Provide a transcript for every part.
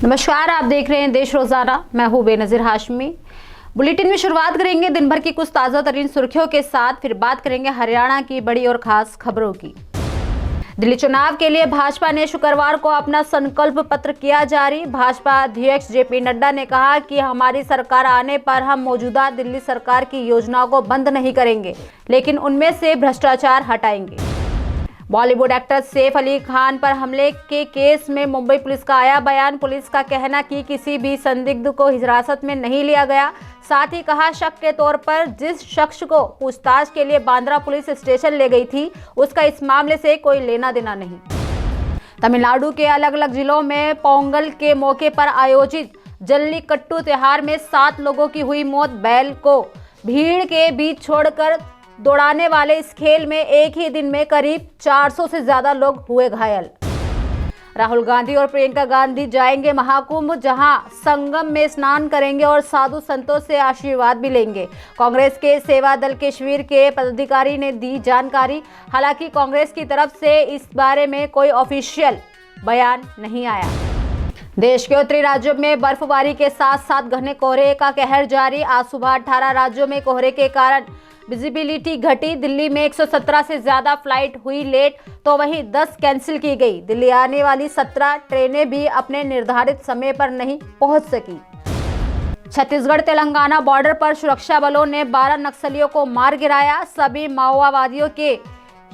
नमस्कार, आप देख रहे हैं देश रोजाना। मैं हूं बेनजीर हाशमी। बुलेटिन में शुरुआत करेंगे दिन भर की कुछ ताज़ा तरीन सुर्खियों के साथ, फिर बात करेंगे हरियाणा की बड़ी और खास खबरों की। दिल्ली चुनाव के लिए भाजपा ने शुक्रवार को अपना संकल्प पत्र किया जारी। भाजपा अध्यक्ष जेपी नड्डा ने कहा कि हमारी सरकार आने पर हम मौजूदा दिल्ली सरकार की योजनाओं को बंद नहीं करेंगे, लेकिन उनमें से भ्रष्टाचार हटाएंगे। बॉलीवुड एक्टर सैफ अली खान पर हमले के केस में मुंबई पुलिस का आया बयान। पुलिस का कहना कि किसी भी संदिग्ध को हिरासत में नहीं लिया गया। साथ ही कहा, शक के तौर पर जिस शख्स को पूछताछ के लिए बांद्रा पुलिस स्टेशन ले गई थी, उसका इस मामले से कोई लेना देना नहीं। तमिलनाडु के अलग अलग जिलों में पोंगल के मौके पर आयोजित जल्लीकट्टू त्योहार में 7 लोगों की हुई मौत। बैल को भीड़ के बीच छोड़कर दौड़ाने वाले इस खेल में एक ही दिन में करीब 400 से ज्यादा लोग हुए घायल। राहुल गांधी और प्रियंका गांधी जाएंगे महाकुंभ, जहां संगम में स्नान करेंगे और साधु संतों से आशीर्वाद भी लेंगे। कांग्रेस के सेवा दल के शिविर के पदाधिकारी ने दी जानकारी। हालांकि कांग्रेस की तरफ से इस बारे में कोई ऑफिशियल बयान नहीं आया। देश के उत्तरी राज्यों में बर्फबारी के साथ साथ घने कोहरे का कहर जारी। आज सुबह 18 राज्यों में कोहरे के कारण विजिबिलिटी घटी। दिल्ली में 117 से ज्यादा फ्लाइट हुई लेट, तो वहीं 10 कैंसिल की गई। दिल्ली आने वाली 17 ट्रेनें भी अपने निर्धारित समय पर नहीं पहुंच सकी। छत्तीसगढ़ तेलंगाना बॉर्डर पर सुरक्षा बलों ने 12 नक्सलियों को मार गिराया। सभी माओवादियों के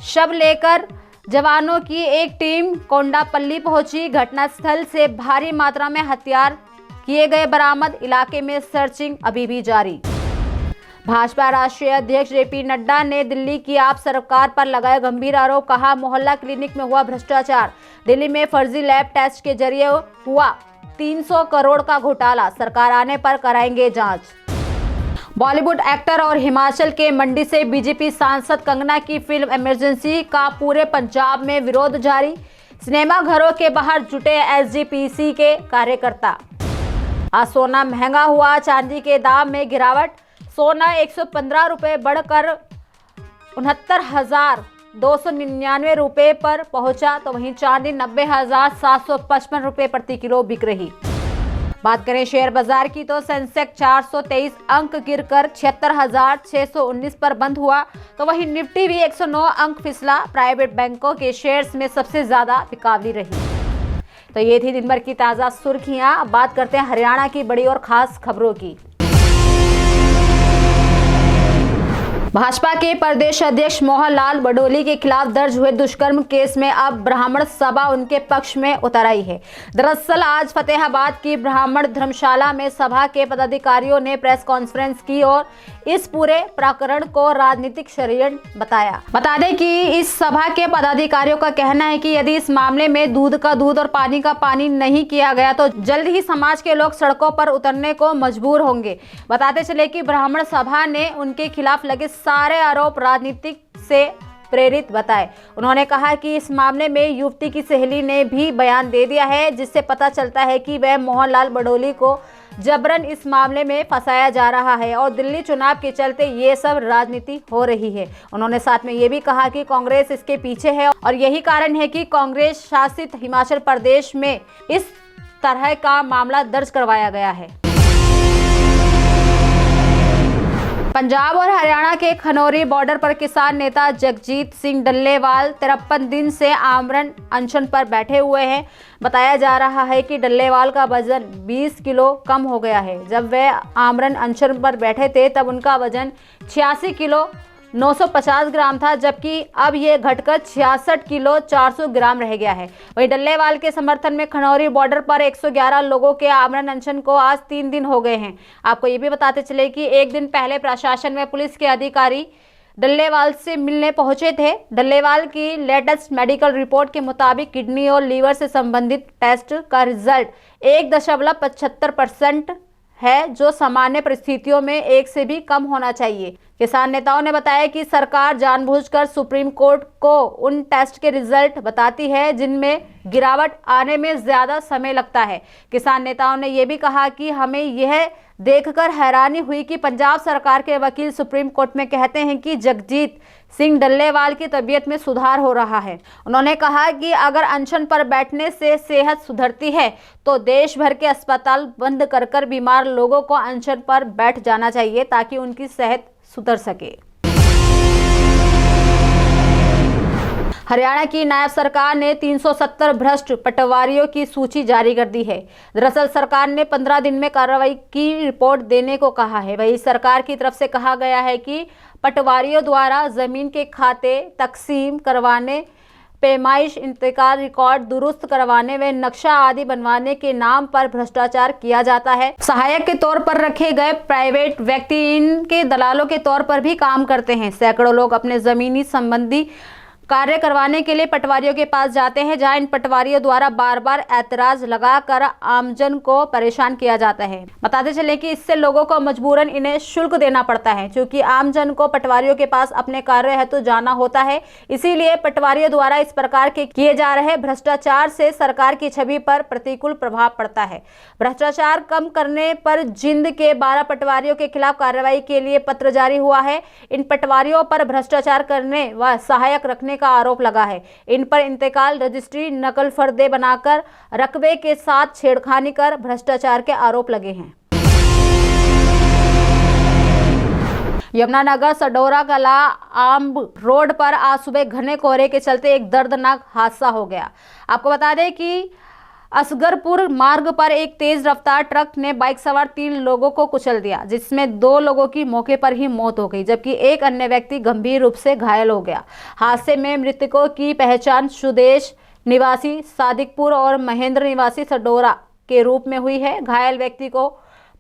शव लेकर जवानों की एक टीम कोंडापल्ली पहुंची। घटनास्थल से भारी मात्रा में हथियार किए गए बरामद। इलाके में सर्चिंग अभी भी जारी। भाजपा राष्ट्रीय अध्यक्ष जेपी नड्डा ने दिल्ली की आप सरकार पर लगाए गंभीर आरोप। कहा, मोहल्ला क्लिनिक में हुआ भ्रष्टाचार। दिल्ली में फर्जी लैब टेस्ट के जरिए हुआ 300 करोड़ का घोटाला। सरकार आने पर कराएंगे जांच। बॉलीवुड एक्टर और हिमाचल के मंडी से बीजेपी सांसद कंगना की फिल्म इमरजेंसी का पूरे पंजाब में विरोध जारी। सिनेमा घरों के बाहर जुटे एसजीपीसी के कार्यकर्ता। आज सोना महंगा हुआ, चांदी के दाम में गिरावट। सोना 115 रुपये बढ़कर 69,299 रुपये पर पहुंचा, तो वहीं चांदी 90,755 रुपये प्रति किलो बिक रही। बात करें शेयर बाजार की, तो सेंसेक्स 423 अंक गिरकर 76,619 पर बंद हुआ, तो वहीं निफ्टी भी 109 अंक फिसला। प्राइवेट बैंकों के शेयर्स में सबसे ज्यादा बिकावली रही। तो ये थी दिन भर की ताजा सुर्खियां। अब बात करते हैं हरियाणा की बड़ी और खास खबरों की। भाजपा के प्रदेश अध्यक्ष मोहन लाल बडोली के खिलाफ दर्ज हुए दुष्कर्म केस में अब ब्राह्मण सभा उनके पक्ष में उतर आई है। दरअसल आज फतेहाबाद की ब्राह्मण धर्मशाला में सभा के पदाधिकारियों ने प्रेस कॉन्फ्रेंस की और इस पूरे प्रकरण को राजनीतिक षड्यंत्र बताया। बता दें कि इस सभा के पदाधिकारियों का कहना है कि यदि इस मामले में दूध का दूध और पानी का पानी नहीं किया गया तो जल्द ही समाज के लोग सड़कों पर उतरने को मजबूर होंगे। बताते चले कि ब्राह्मण सभा ने उनके खिलाफ लगे सारे आरोप राजनीतिक से प्रेरित बताए। उन्होंने कहा कि इस मामले में युवती की सहेली ने भी बयान दे दिया है, जिससे पता चलता है कि वह मोहनलाल बडोली को जबरन इस मामले में फंसाया जा रहा है और दिल्ली चुनाव के चलते ये सब राजनीति हो रही है। उन्होंने साथ में ये भी कहा कि कांग्रेस इसके पीछे है और यही कारण है कि कांग्रेस शासित हिमाचल प्रदेश में इस तरह का मामला दर्ज करवाया गया है। पंजाब और हरियाणा के खनौरी बॉर्डर पर किसान नेता जगजीत सिंह डल्लेवाल 53 दिन से आमरण अनशन पर बैठे हुए हैं। बताया जा रहा है कि डल्लेवाल का वजन 20 किलो कम हो गया है। जब वे आमरण अनशन पर बैठे थे तब उनका वजन 86 किलो 950 ग्राम था, जबकि अब ये घटकर 66 किलो 400 ग्राम रह गया है। वहीं डल्लेवाल के समर्थन में खनौरी बॉर्डर पर 111 लोगों के आमरण अनशन को आज 3 दिन हो गए हैं। आपको ये भी बताते चले कि एक दिन पहले प्रशासन व पुलिस के अधिकारी डल्लेवाल से मिलने पहुंचे थे। डल्लेवाल की लेटेस्ट मेडिकल रिपोर्ट के मुताबिक किडनी और लीवर से संबंधित टेस्ट का रिजल्ट 1.75% है, जो सामान्य परिस्थितियों में 1 से भी कम होना चाहिए। किसान नेताओं ने बताया कि सरकार जानबूझकर सुप्रीम कोर्ट को उन टेस्ट के रिजल्ट बताती है जिनमें गिरावट आने में ज्यादा समय लगता है। किसान नेताओं ने यह भी कहा कि हमें यह देखकर हैरानी हुई कि पंजाब सरकार के वकील सुप्रीम कोर्ट में कहते हैं कि जगजीत सिंह डल्लेवाल की तबीयत में सुधार हो रहा है। उन्होंने कहा कि अगर अनशन पर बैठने से सेहत सुधरती है तो देश भर के अस्पताल बंद कर बीमार लोगों को अनशन पर बैठ जाना चाहिए ताकि उनकी सेहत सुधर सके। हरियाणा की नायब सरकार ने 370 भ्रष्ट पटवारियों की सूची जारी कर दी है। दरअसल सरकार ने 15 दिन में कार्रवाई की रिपोर्ट देने को कहा है। वहीं सरकार की तरफ से कहा गया है कि पटवारियों द्वारा जमीन के खाते तकसीम करवाने, पैमाइश, इंतकाल रिकॉर्ड दुरुस्त करवाने व नक्शा आदि बनवाने के नाम पर भ्रष्टाचार किया जाता है। सहायक के तौर पर रखे गए प्राइवेट व्यक्ति इनके दलालों के तौर पर भी काम करते हैं। सैकड़ों लोग अपने जमीनी संबंधी कार्य करवाने के लिए पटवारियों के पास जाते हैं, जहां इन पटवारियों द्वारा बार बार ऐतराज लगाकर आमजन को परेशान किया जाता है। बताते चले कि इससे लोगों को मजबूरन इन्हें शुल्क देना पड़ता है, क्योंकि आमजन को पटवारियों के पास अपने कार्य हेतु जाना होता है। इसीलिए पटवारियों द्वारा इस प्रकार के किए जा रहे भ्रष्टाचार से सरकार की छवि पर प्रतिकूल प्रभाव पड़ता है। भ्रष्टाचार कम करने पर जिंद के 12 पटवारियों के खिलाफ कार्रवाई के लिए पत्र जारी हुआ है। इन पटवारियों पर भ्रष्टाचार करने व सहायक रखने का आरोप लगा है। इन पर इंतकाल रजिस्ट्री, नकल फर्दे बनाकर रकबे के साथ छेड़खानी कर भ्रष्टाचार के आरोप लगे हैं। यमुनानगर सडोरा कला आम्ब रोड पर आज सुबह घने कोहरे के चलते एक दर्दनाक हादसा हो गया। आपको बता दें कि असगरपुर मार्ग पर एक तेज रफ्तार ट्रक ने बाइक सवार 3 लोगों को कुचल दिया, जिसमें 2 लोगों की मौके पर ही मौत हो गई, जबकि एक अन्य व्यक्ति गंभीर रूप से घायल हो गया। हादसे में मृतकों की पहचान सुदेश निवासी सादिकपुर और महेंद्र निवासी सडोरा के रूप में हुई है। घायल व्यक्ति को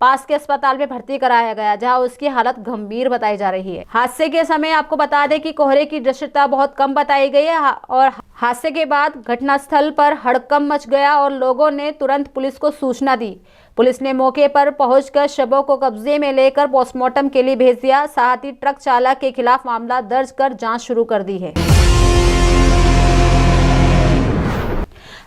पास के अस्पताल में भर्ती कराया गया, जहां उसकी हालत गंभीर बताई जा रही है। हादसे के समय आपको बता दें कि कोहरे की दृश्यता बहुत कम बताई गई है और हादसे के बाद घटनास्थल पर हड़कंप मच गया और लोगों ने तुरंत पुलिस को सूचना दी। पुलिस ने मौके पर पहुंचकर शवों को कब्जे में लेकर पोस्टमार्टम के लिए भेज दिया। साथ ही ट्रक चालक के खिलाफ मामला दर्ज कर जाँच शुरू कर दी है।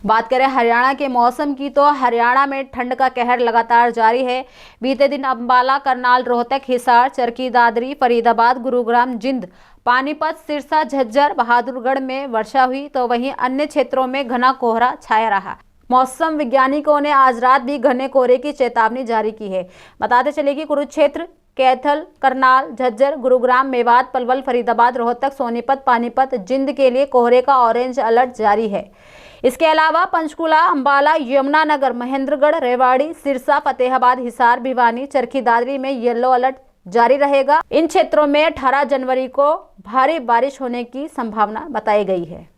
बात करें हरियाणा के मौसम की, तो हरियाणा में ठंड का कहर लगातार जारी है। बीते दिन अंबाला, करनाल, रोहतक, हिसार, चरखी दादरी, फरीदाबाद, गुरुग्राम, जिंद, पानीपत, सिरसा, झज्जर, बहादुरगढ़ में वर्षा हुई, तो वहीं अन्य क्षेत्रों में घना कोहरा छाया रहा। मौसम वैज्ञानिकों ने आज रात भी घने कोहरे की चेतावनी जारी की है। बताते चले कि कुरुक्षेत्र, कैथल, करनाल, झज्जर, गुरुग्राम, मेवात, पलवल, फरीदाबाद, रोहतक, सोनीपत, पानीपत, जिंद के लिए कोहरे का ऑरेंज अलर्ट जारी है। इसके अलावा पंचकुला, अंबाला, यमुनानगर, महेंद्रगढ़, रेवाड़ी, सिरसा, फतेहाबाद, हिसार, भिवानी, चरखी दादरी में येलो अलर्ट जारी रहेगा। इन क्षेत्रों में 18 जनवरी को भारी बारिश होने की संभावना बताई गई है।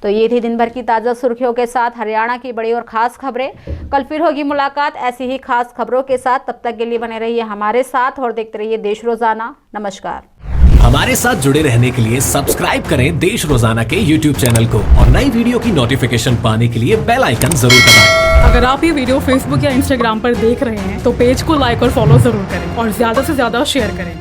तो ये थी दिन भर की ताजा सुर्खियों के साथ हरियाणा की बड़ी और खास खबरें। कल फिर होगी मुलाकात ऐसी ही खास खबरों के साथ। तब तक के लिए बने रहिए हमारे साथ और देखते रहिए देश रोजाना। नमस्कार। हमारे साथ जुड़े रहने के लिए सब्सक्राइब करें देश रोजाना के YouTube चैनल को और नई वीडियो की नोटिफिकेशन पाने के लिए बेल आइकन जरूर दबाएं। अगर आप ये वीडियो Facebook या Instagram पर देख रहे हैं तो पेज को लाइक और फॉलो जरूर करें और ज्यादा से ज्यादा शेयर करें।